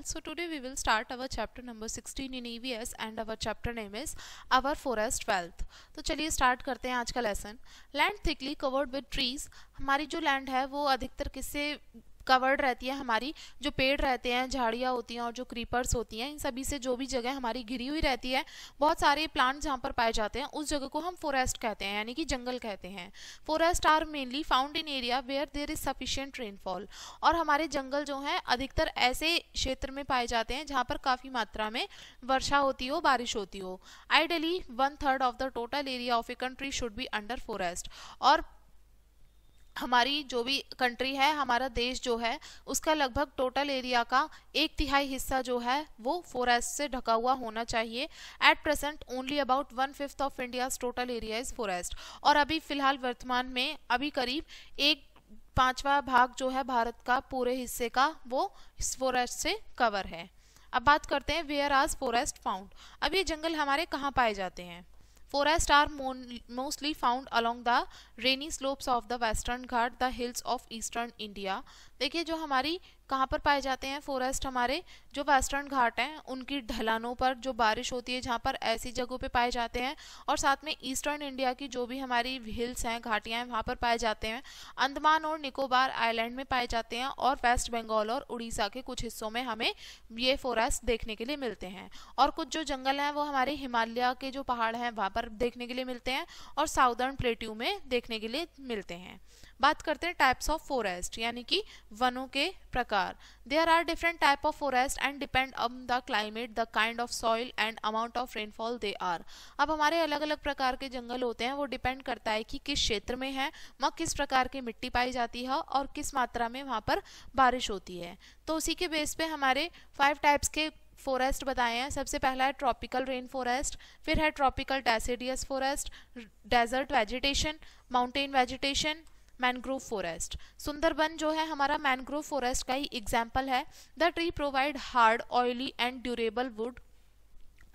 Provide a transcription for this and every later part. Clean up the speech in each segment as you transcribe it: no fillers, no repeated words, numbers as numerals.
12th. So today we will start our chapter number 16 in EVS and our chapter name is our forest wealth. तो चलिए start करते हैं आज का lesson. Land thickly covered with trees. हमारी जो land है वो अधिकतर किससे कवर्ड रहती है? हमारी जो पेड़ रहते हैं, झाड़ियाँ होती हैं और जो क्रीपर्स होती हैं, इन सभी से जो भी जगह हमारी घिरी हुई रहती है, बहुत सारे प्लांट जहाँ पर पाए जाते हैं उस जगह को हम फॉरेस्ट कहते हैं, यानी कि जंगल कहते हैं. Forest are mainly found in area where there is sufficient rainfall. और हमारे जंगल जो हैं अधिकतर ऐसे क्षेत्र में पाए जाते हैं जहाँ पर काफ़ी मात्रा में वर्षा होती हो, बारिश होती हो. Ideally 1/3 of the total area of a country should be under forest. और हमारी जो भी कंट्री है, हमारा देश जो है, उसका लगभग टोटल एरिया का 1/3 हिस्सा जो है वो फॉरेस्ट से ढका हुआ होना चाहिए. At present only about 1/5 of India's total area is forest. और अभी फिलहाल वर्तमान में अभी करीब 1/5 भाग जो है भारत का पूरे हिस्से का वो फॉरेस्ट से कवर है. अब बात करते हैं वेयर आर फॉरेस्ट फाउंड. अब ये जंगल हमारे कहाँ पाए जाते हैं? Forests are mostly found along the rainy slopes of the Western Ghat, the hills of Eastern India. देखिए जो हमारी कहाँ पर पाए जाते हैं फॉरेस्ट, हमारे जो वेस्टर्न घाट हैं उनकी ढलानों पर जो बारिश होती है, जहाँ पर ऐसी जगहों पे पाए जाते हैं. और साथ में ईस्टर्न इंडिया की जो भी हमारी हिल्स हैं, घाटियाँ हैं, वहाँ पर पाए जाते हैं. अंडमान और निकोबार आइलैंड में पाए जाते हैं और वेस्ट बंगाल और उड़ीसा के कुछ हिस्सों में हमें ये फॉरेस्ट देखने के लिए मिलते हैं. और कुछ जो जंगल हैं वो हमारे हिमालय के जो पहाड़ हैं वहाँ पर देखने के लिए मिलते हैं और साउदर्न प्लेट्यू में देखने के लिए मिलते हैं. बात करते हैं टाइप्स ऑफ फॉरेस्ट, यानी कि वनों के प्रकार. There are different type of forest and depend on the climate, the kind of soil and amount of rainfall they are. अब हमारे अलग अलग प्रकार के जंगल होते हैं, वो डिपेंड करता है कि किस क्षेत्र में है, वहाँ किस प्रकार की मिट्टी पाई जाती है और किस मात्रा में वहाँ पर बारिश होती है. तो उसी के बेस पे हमारे 5 टाइप्स के फॉरेस्ट बताए हैं. सबसे पहला है ट्रॉपिकल रेन फॉरेस्ट, फिर है tropical deciduous forest, desert vegetation, mountain vegetation, mangrove forest. Sundarban जो है हमारा मैनग्रोव फॉरेस्ट का ही एग्जाम्पल है. The tree provide hard, oily and durable wood.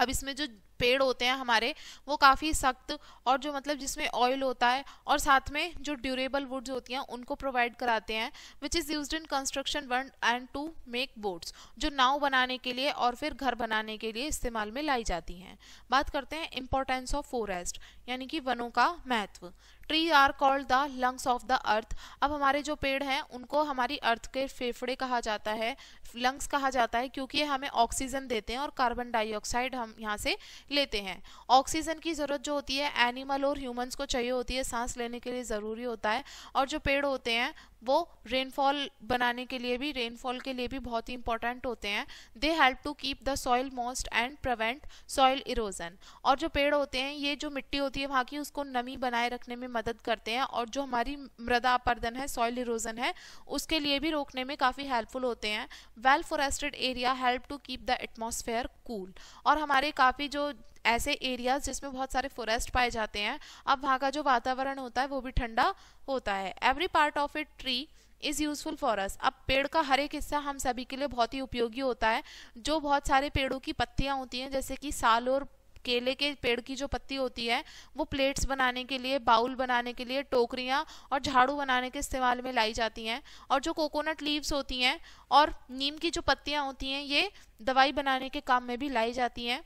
अब इसमें जो पेड़ होते हैं हमारे वो काफ़ी सख्त और जो मतलब जिसमें ऑयल होता है और साथ में जो ड्यूरेबल वुड्स होती हैं उनको प्रोवाइड कराते हैं. Which is used in construction 1 and 2 make boats, जो नाव बनाने के लिए और फिर घर बनाने के लिए इस्तेमाल में लाई जाती हैं. बात करते हैं इंपॉर्टेंस ऑफ फॉरेस्ट, यानी कि वनों का महत्व. Tree are called the lungs of the earth. अब हमारे जो पेड़ हैं उनको हमारी अर्थ के फेफड़े कहा जाता है, लंग्स कहा जाता है, क्योंकि ये हमें ऑक्सीजन देते हैं और कार्बन डाइऑक्साइड हम यहाँ से लेते हैं. ऑक्सीजन की ज़रूरत जो होती है एनिमल और ह्यूमंस को चाहिए होती है, सांस लेने के लिए ज़रूरी होता है. और जो पेड़ होते हैं वो रेनफॉल बनाने के लिए भी, रेनफॉल के लिए भी बहुत ही इंपॉर्टेंट होते हैं. They help to keep the soil moist and prevent soil erosion. और जो पेड़ होते हैं ये जो मिट्टी होती है वहाँ की उसको नमी बनाए रखने में मदद करते हैं और जो हमारी मृदा अपरदन है, सॉइल इरोजन है, उसके लिए भी रोकने में काफ़ी हेल्पफुल होते हैं. Well forested area help to keep the atmosphere cool. और हमारे काफ़ी जो ऐसे एरियाज जिसमें बहुत सारे फॉरेस्ट पाए जाते हैं, अब वहाँ का जो वातावरण होता है वो भी ठंडा होता है. Every part of a tree is useful for us. अब पेड़ का हर एक हिस्सा हम सभी के लिए बहुत ही उपयोगी होता है. जो बहुत सारे पेड़ों की पत्तियाँ होती हैं, जैसे कि साल और केले के पेड़ की जो पत्ती होती है वो प्लेट्स बनाने के लिए, बाउल बनाने के लिए, टोकरियाँ और झाड़ू बनाने के इस्तेमाल में लाई जाती हैं. और जो कोकोनट लीव्स होती हैं और नीम की जो पत्तियाँ होती हैं ये दवाई बनाने के काम में भी लाई जाती हैं.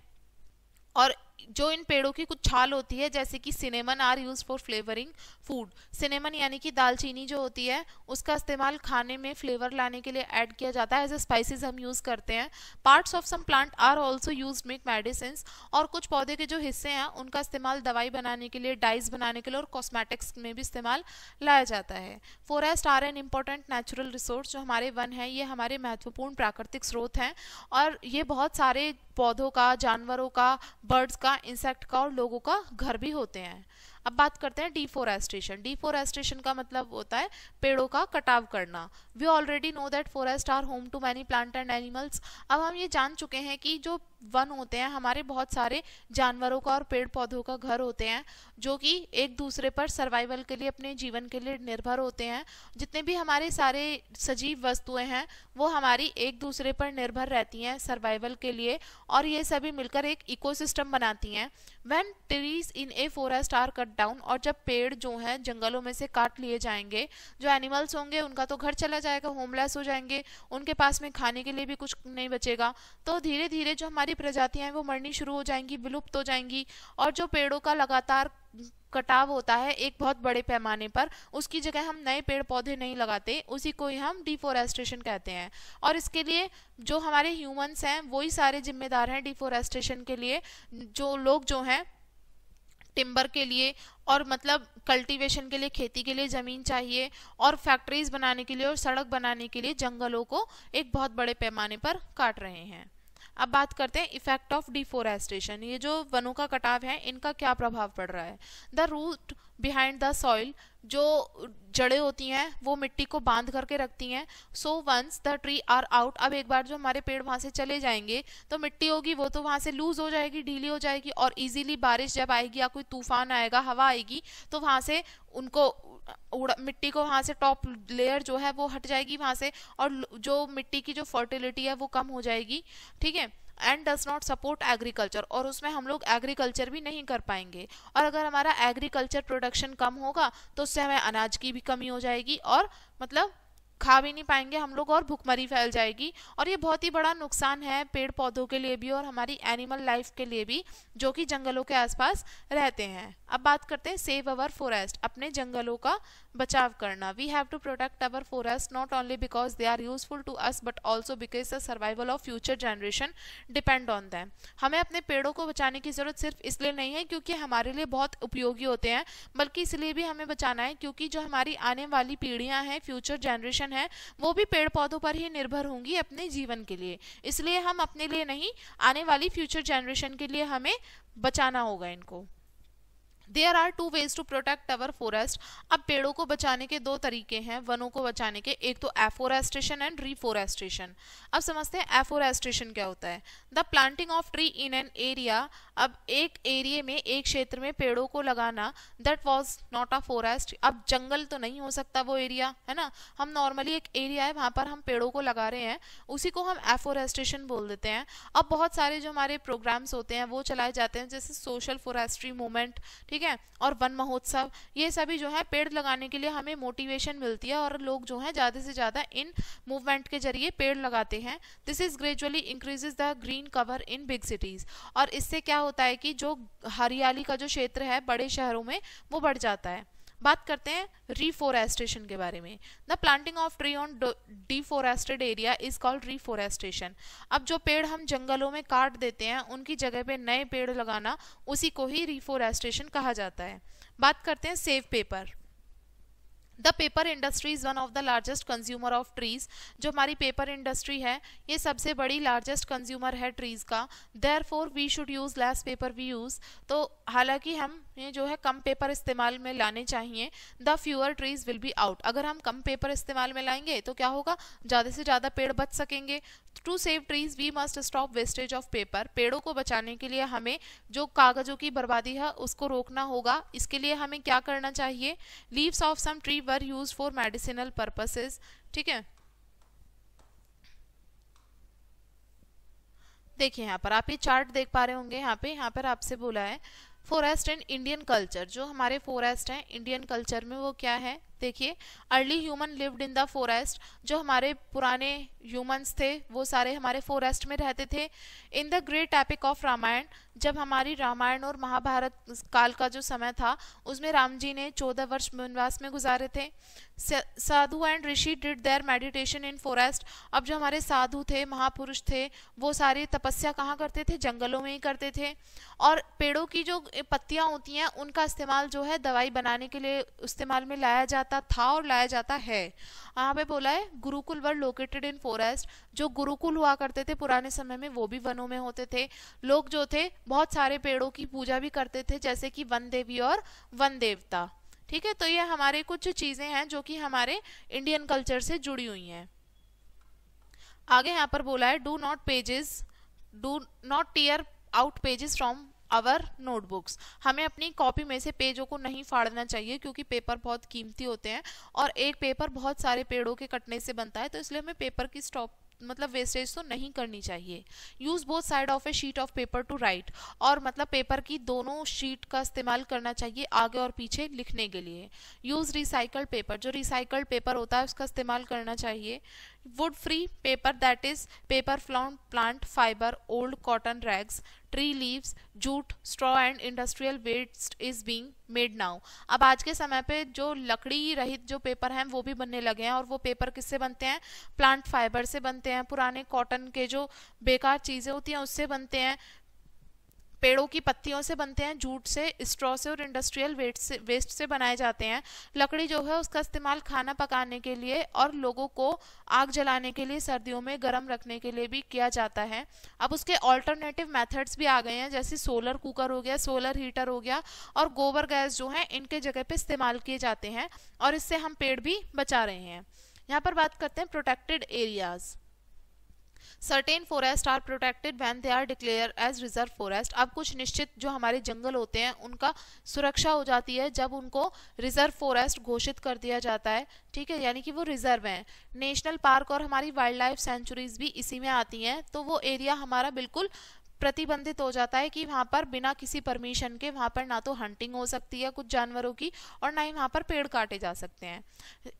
और जो इन पेड़ों की कुछ छाल होती है, जैसे कि cinnamon are use for flavouring food. Cinnamon यानी कि दालचीनी जो होती है उसका इस्तेमाल खाने में फ्लेवर लाने के लिए ऐड किया जाता है, एज ए स्पाइसेस हम यूज़ करते हैं. Parts of some plant are also use make medicine. और कुछ पौधे के जो हिस्से हैं उनका इस्तेमाल दवाई बनाने के लिए, डाइज बनाने के लिए और कॉस्मेटिक्स में भी इस्तेमाल लाया जाता है. Forest are an important natural resource. जो हमारे वन हैं ये हमारे महत्वपूर्ण प्राकृतिक स्रोत हैं और ये बहुत सारे पौधों का, जानवरों का, बर्ड्स का, इंसेक्ट का और लोगों का घर भी होते हैं. अब बात करते हैं डिफोरेस्टेशन. डिफोरेस्टेशन का मतलब होता है पेड़ों का कटाव करना. We already know that forest are home to many plant and animals. अब हम ये जान चुके हैं कि जो वन होते हैं हमारे बहुत सारे जानवरों का और पेड़ पौधों का घर होते हैं, जो कि एक दूसरे पर सर्वाइवल के लिए, अपने जीवन के लिए निर्भर होते हैं. जितने भी हमारे सारे सजीव वस्तुएं हैं वो हमारी एक दूसरे पर निर्भर रहती हैं सर्वाइवल के लिए और ये सभी मिलकर एक इकोसिस्टम बनाती हैं. When trees in a forest are cut cut down, और जब पेड़ जो है जंगलों में से काट लिए जाएंगे, जो एनिमल्स होंगे उनका तो घर चला जाएगा, होमलेस हो जाएंगे, उनके पास में खाने के लिए भी कुछ नहीं बचेगा। तो धीरे धीरे जो हमारी प्रजातियां हैं वो मरनी शुरू हो जाएंगी, विलुप्त हो जाएंगी। और जो पेड़ों का लगातार कटाव होता है एक बहुत बड़े पैमाने पर, उसकी जगह हम नए पेड़ पौधे नहीं लगाते, उसी को ही हम डिफोरेस्टेशन कहते हैं। और इसके लिए जो हमारे ह्यूमंस हैं वही सारे जिम्मेदार हैं डिफोरेस्टेशन के लिए। जो लोग जो हैं टिम्बर के लिए और मतलब कल्टीवेशन के लिए, खेती के लिए ज़मीन चाहिए, और फैक्ट्रीज बनाने के लिए और सड़क बनाने के लिए जंगलों को एक बहुत बड़े पैमाने पर काट रहे हैं। अब बात करते हैं इफेक्ट ऑफ डिफोरेस्टेशन। ये जो वनों का कटाव है इनका क्या प्रभाव पड़ रहा है। The root behind the soil, जो जड़ें होती हैं वो मिट्टी को बांध करके रखती हैं। So once the tree are out, अब एक बार जो हमारे पेड़ वहां से चले जाएंगे तो मिट्टी होगी वो तो वहां से लूज हो जाएगी, ढीली हो जाएगी, और इजीली बारिश जब आएगी या कोई तूफान आएगा, हवा आएगी, तो वहां से उनको मिट्टी को वहां से टॉप लेयर जो है वो हट जाएगी वहां से, और जो मिट्टी की जो फर्टिलिटी है वो कम हो जाएगी। ठीक है, and does not support agriculture, और उसमें हम लोग एग्रीकल्चर भी नहीं कर पाएंगे। और अगर हमारा एग्रीकल्चर प्रोडक्शन कम होगा तो उससे हमें अनाज की भी कमी हो जाएगी, और मतलब खा भी नहीं पाएंगे हम लोग, और भुखमरी फैल जाएगी। और ये बहुत ही बड़ा नुकसान है पेड़ पौधों के लिए भी और हमारी एनिमल लाइफ के लिए भी, जो कि जंगलों के आसपास रहते हैं। अब बात करते हैं सेव अवर फॉरेस्ट, अपने जंगलों का बचाव करना। We have to protect our forest not only because they are useful to us but also because the survival of future generation depend on them. हमें अपने पेड़ों को बचाने की जरूरत सिर्फ इसलिए नहीं है क्योंकि हमारे लिए बहुत उपयोगी होते हैं, बल्कि इसलिए भी हमें बचाना है क्योंकि जो हमारी आने वाली पीढ़ियां हैं, फ्यूचर जनरेशन है, वो भी पेड़ पौधों पर ही निर्भर होंगी अपने जीवन के लिए। इसलिए हम अपने लिए नहीं, आने वाली फ्यूचर जनरेशन के लिए हमें बचाना होगा इनको। There are two ways to protect our forest। अब पेड़ों को बचाने के दो तरीके हैं वनों को बचाने के, एक तो एफोरेस्टेशन एंड रिफोरेस्टेशन। अब समझते हैं एफोरेस्टेशन क्या होता है। The planting of tree in an area, अब एक एरिया में, एक क्षेत्र में पेड़ों को लगाना, that was not a forest. अब जंगल तो नहीं हो सकता वो एरिया, है ना, हम नॉर्मली एक एरिया है वहां पर हम पेड़ों को लगा रहे हैं, उसी को हम एफोरेस्टेशन बोल देते हैं। अब बहुत सारे जो हमारे प्रोग्राम्स होते हैं वो चलाए जाते हैं, जैसे सोशल फॉरेस्ट्री मूवमेंट, ठीक है, और वन महोत्सव, ये सभी जो है पेड़ लगाने के लिए हमें मोटिवेशन मिलती है, और लोग जो है ज्यादा से ज्यादा इन मूवमेंट के जरिए पेड़ लगाते हैं। This is gradually increases the green cover in big cities, और इससे क्या होता है कि जो हरियाली का जो क्षेत्र है बड़े शहरों में वो बढ़ जाता है। बात करते हैं रिफोरेस्टेशन के बारे में। The planting of tree on deforested area is called reforestation. अब जो पेड़ हम जंगलों में काट देते हैं उनकी जगह पे नए पेड़ लगाना, उसी को ही रिफोरेस्टेशन कहा जाता है। बात करते हैं save paper. The paper industry is one of the largest consumer of trees. जो हमारी पेपर इंडस्ट्री है ये सबसे बड़ी लार्जेस्ट कंज्यूमर है ट्रीज का। Therefore we should use less paper we use, तो हालांकि हम ये जो है कम पेपर इस्तेमाल में लाने चाहिए। The fewer trees will be out, अगर हम कम पेपर इस्तेमाल में लाएंगे तो क्या होगा, ज़्यादा से ज़्यादा पेड़ बच सकेंगे। To save trees we must stop wastage of paper, पेड़ों को बचाने के लिए हमें जो कागजों की बर्बादी है उसको रोकना होगा। इसके लिए हमें क्या करना चाहिए, leaves of some tree were used for medicinal purposes, ठीक है। देखिए यहाँ पर आप ये चार्ट देख पा रहे होंगे, यहाँ पर आपसे बोला है फॉरेस्ट एंड इंडियन कल्चर। जो हमारे फॉरेस्ट हैं इंडियन कल्चर में वो क्या है, देखिए early human lived in the forest. जो हमारे पुराने ह्यूमंस थे वो सारे हमारे फॉरेस्ट में रहते थे। In the great epic of Ramayana, जब हमारी रामायण और महाभारत काल का जो समय था उसमें राम जी ने 14 वर्ष वनवास में गुजारे थे। Sadhu and rishi did their meditation in forest. अब जो हमारे साधु थे, महापुरुष थे, वो सारी तपस्या कहाँ करते थे, जंगलों में ही करते थे। और पेड़ों की जो पत्तियां होती हैं उनका इस्तेमाल जो है दवाई बनाने के लिए इस्तेमाल में लाया जाता था और लाया जाता है। यहाँ पे बोला है गुरुकुल वर लोकेटेड इन फॉरेस्ट। जो गुरुकुल हुआ करते थे पुराने समय में वो भी वनों में होते थे। लोग जो थे बहुत सारे पेड़ों की पूजा भी करते थे, जैसे कि वन देवी और वन देवता, ठीक है। तो ये हमारे कुछ चीजें हैं जो कि हमारे इंडियन कल्चर से जुड़ी हुई हैं। आगे यहाँ पर बोला है do not tear out pages from our notebooks. हमें अपनी कॉपी में से पेजों को नहीं फाड़ना चाहिए क्योंकि पेपर बहुत कीमती होते हैं और एक पेपर बहुत सारे पेड़ों के कटने से बनता है, तो इसलिए हमें पेपर की मतलब वेस्टेज तो नहीं करनी चाहिए। Use both side of A sheet of paper two right, और मतलब पेपर की दोनों शीट का इस्तेमाल करना चाहिए आगे और पीछे लिखने के लिए। यूज रिसाइकल्ड पेपर, जो रिसाइकल्ड पेपर होता है उसका इस्तेमाल करना चाहिए। Wood free paper, that is paper from plant fibre, old cotton rags, tree leaves, jute, straw and industrial waste is being made now. अब आज के समय पे जो लकड़ी रहित जो पेपर हैं वो भी बनने लगे हैं, और वो पेपर किससे बनते हैं? प्लांट फाइबर से बनते हैं, पुराने कॉटन के जो बेकार चीजें होती हैं उससे बनते हैं, पेड़ों की पत्तियों से बनते हैं, जूट से, स्ट्रॉ से और इंडस्ट्रियल वेस्ट से बनाए जाते हैं। लकड़ी जो है उसका इस्तेमाल खाना पकाने के लिए और लोगों को आग जलाने के लिए, सर्दियों में गर्म रखने के लिए भी किया जाता है। अब उसके ऑल्टरनेटिव मेथड्स भी आ गए हैं, जैसे सोलर कुकर हो गया, सोलर हीटर हो गया, और गोबर गैस जो है इनके जगह पे इस्तेमाल किए जाते हैं, और इससे हम पेड़ भी बचा रहे हैं। यहाँ पर बात करते हैं protected areas. Certain forest are protected when they are declare as reserve forest. अब कुछ निश्चित जो हमारे जंगल होते हैं उनका सुरक्षा हो जाती है जब उनको रिजर्व फॉरेस्ट घोषित कर दिया जाता है, ठीक है, यानी कि वो रिजर्व हैं। नेशनल पार्क और हमारी वाइल्ड लाइफ सेंचुरीज भी इसी में आती हैं, तो वो एरिया हमारा बिल्कुल प्रतिबंधित हो जाता है कि वहां पर बिना किसी परमिशन के वहां पर ना तो हंटिंग हो सकती है कुछ जानवरों की, और ना ही वहां पर पेड़ काटे जा सकते हैं।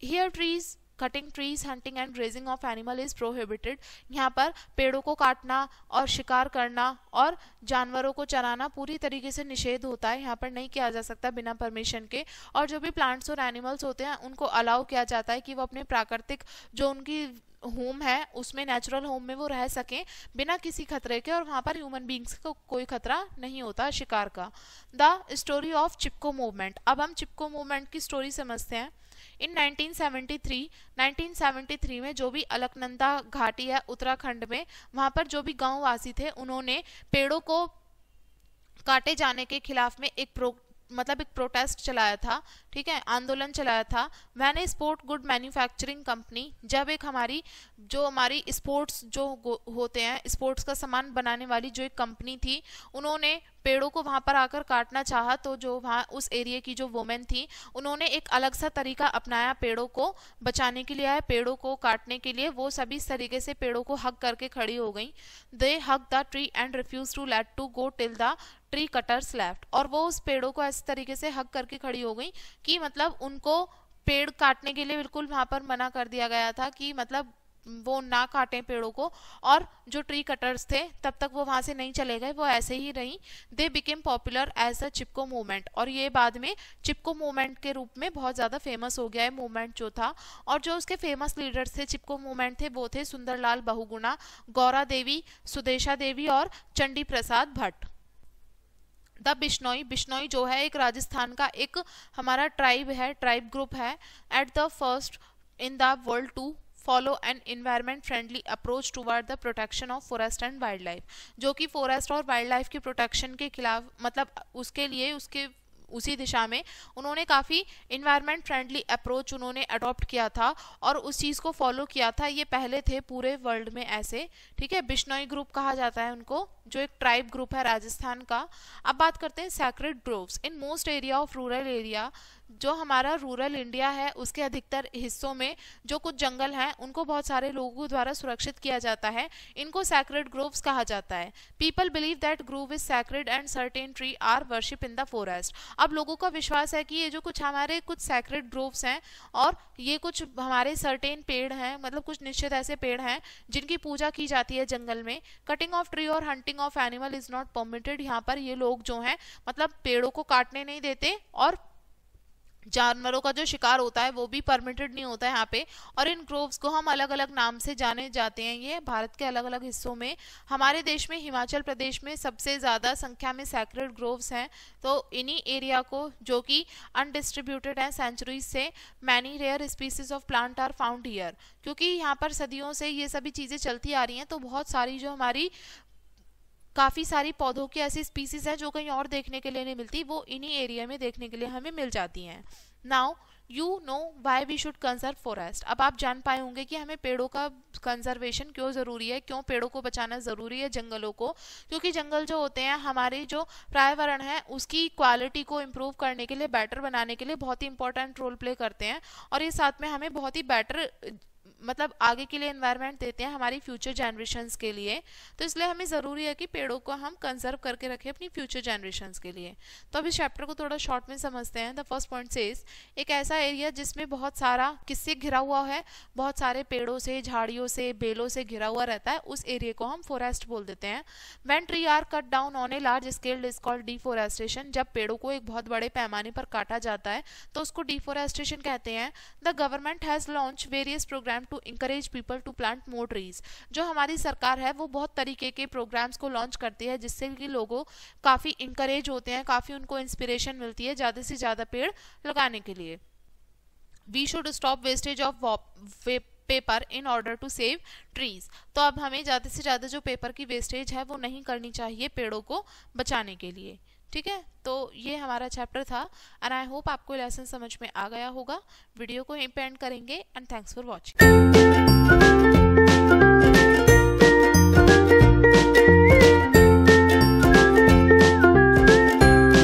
Here trees cutting trees, hunting and raising of animal is prohibited. यहाँ पर पेड़ों को काटना और शिकार करना और जानवरों को चराना पूरी तरीके से निषेध होता है, यहाँ पर नहीं किया जा सकता बिना परमिशन के। और जो भी प्लांट्स और एनिमल्स होते हैं उनको अलाउ किया जाता है कि वो अपने प्राकृतिक जो उनकी होम है उसमें, नेचुरल होम में वो रह सकें बिना किसी खतरे के, और वहां पर ह्यूमन बींग्स को कोई खतरा नहीं होता शिकार का। The story of Chipko movement. अब हम चिपको मूवमेंट की स्टोरी समझते हैं। इन 1973 में जो भी अलकनंदा घाटी है उत्तराखंड में, वहां पर जो भी गांव वासी थे उन्होंने पेड़ों को काटे जाने के खिलाफ में एक प्रोटेस्ट चलाया था, ठीक है, आंदोलन चलाया था। When a sport good manufacturing company, जब एक हमारी स्पोर्ट्स जो होते हैं, स्पोर्ट्स का सामान बनाने वाली जो एक कंपनी थी, उन्होंने पेड़ों को वहां पर आकर काटना चाहा, तो जो वहां उस एरिया की जो वुमेन थी उन्होंने एक अलग सा तरीका अपनाया पेड़ों को बचाने के लिए, पेड़ों को काटने के लिए। वो सभी इस तरीके से पेड़ों को हग करके खड़ी हो गई। They hug the tree and refuse to let to go till the tree cutters left. और वो उस पेड़ों को इस तरीके से हग करके खड़ी हो गई कि मतलब उनको पेड़ काटने के लिए बिल्कुल वहां पर मना कर दिया गया था, कि मतलब वो ना काटें पेड़ों को। और जो ट्री कटर्स थे तब तक वो वहां से नहीं चले गए, वो ऐसे ही रही। They became popular as a Chipko movement, और ये बाद में चिपको मूवमेंट के रूप में बहुत ज्यादा फेमस हो गया है मूवमेंट जो था। और जो उसके फेमस लीडर्स थे चिपको मूवमेंट थे वो थे सुंदरलाल बहुगुणा, गौरा देवी, सुदेशा देवी और चंडी प्रसाद भट्ट। द बिश्नोई, बिश्नोई जो है एक राजस्थान का एक हमारा ट्राइब है, ट्राइब ग्रुप है। At the first in the world to follow an environment friendly approach toward the protection of forest and wildlife, जो कि फॉरेस्ट और वाइल्ड लाइफ की प्रोटेक्शन के खिलाफ, मतलब उसके लिए उसके उसी दिशा में उन्होंने काफ़ी इन्वायरमेंट फ्रेंडली अप्रोच उन्होंने अडॉप्ट किया था और उस चीज़ को फॉलो किया था। ये पहले थे पूरे वर्ल्ड में ऐसे, ठीक है। बिश्नोई ग्रुप कहा जाता है उनको, जो एक ट्राइब ग्रुप है राजस्थान का। अब बात करते हैं sacred groves in most area of rural area. जो हमारा रूरल इंडिया है उसके अधिकतर हिस्सों में जो कुछ जंगल हैं उनको बहुत सारे लोगों द्वारा सुरक्षित किया जाता है, इनको सैक्रेड ग्रोव्स कहा जाता है। People believe that grove is sacred and certain tree are worship in the forest. अब लोगों का विश्वास है कि ये जो कुछ हमारे कुछ सैक्रेड ग्रोव्स हैं और ये कुछ हमारे सर्टेन पेड़ हैं, मतलब कुछ निश्चित ऐसे पेड़ हैं जिनकी पूजा की जाती है जंगल में। कटिंग ऑफ ट्री और hunting of animal is not permitted. यहाँ पर ये लोग जो हैं मतलब पेड़ों को काटने नहीं देते और जानवरों का जो शिकार होता है वो भी परमिटेड नहीं होता है यहाँ पे। और इन ग्रोव्स को हम अलग अलग नाम से जाने जाते हैं, ये भारत के अलग अलग हिस्सों में। हमारे देश में हिमाचल प्रदेश में सबसे ज़्यादा संख्या में सैक्रेड ग्रोव्स हैं, तो इन्हीं एरिया को जो कि अनडिस्ट्रीब्यूटेड हैं सेंचुरीज से, many rare species of plant are found here. क्योंकि यहाँ पर सदियों से ये सभी चीज़ें चलती आ रही हैं, तो बहुत सारी जो हमारी काफ़ी सारी पौधों की ऐसी स्पीसीज है जो कहीं और देखने के लिए नहीं मिलती, वो इन्हीं एरिया में देखने के लिए हमें मिल जाती हैं। Now you know why we should conserve forest. अब आप जान पाए होंगे कि हमें पेड़ों का कंजर्वेशन क्यों ज़रूरी है, क्यों पेड़ों को बचाना ज़रूरी है, जंगलों को। क्योंकि जंगल जो होते हैं हमारे जो पर्यावरण है उसकी क्वालिटी को इम्प्रूव करने के लिए, बेटर बनाने के लिए बहुत ही इंपॉर्टेंट रोल प्ले करते हैं। और ये साथ में हमें बहुत ही बेटर मतलब आगे के लिए एनवायरनमेंट देते हैं हमारी फ्यूचर जनरेशन्स के लिए, तो इसलिए हमें ज़रूरी है कि पेड़ों को हम कंजर्व करके रखें अपनी फ्यूचर जनरेशन्स के लिए। तो अभी चैप्टर को थोड़ा शॉर्ट में समझते हैं। द फर्स्ट पॉइंट सेज एक ऐसा एरिया जिसमें बहुत सारा किससे घिरा हुआ है, बहुत सारे पेड़ों से, झाड़ियों से, बेलों से घिरा हुआ रहता है, उस एरिया को हम फॉरेस्ट बोल देते हैं। When tree are cut down on a large scale is called deforestation. जब पेड़ों को एक बहुत बड़े पैमाने पर काटा जाता है तो उसको डिफोरेस्टेशन कहते हैं। The government has launch various program to encourage people to plant more trees. जो हमारी सरकार है वो बहुत तरीके के प्रोग्राम्स को लॉन्च करती है जिससे कि लोगों काफ़ी इंकरेज होते हैं, काफ़ी उनको इंस्पिरेशन मिलती है ज़्यादा से ज़्यादा पेड़ लगाने के लिए। We should stop wastage of paper in order to save trees. तो अब हमें ज़्यादा से ज़्यादा जो पेपर की वेस्टेज है वो नहीं करनी चाहिए पेड़ों को बचाने के लिए। ठीक है, तो ये हमारा चैप्टर था एंड आई होप आपको लेसन समझ में आ गया होगा। वीडियो को यहीं पे एंड करेंगे एंड थैंक्स फॉर वॉचिंग।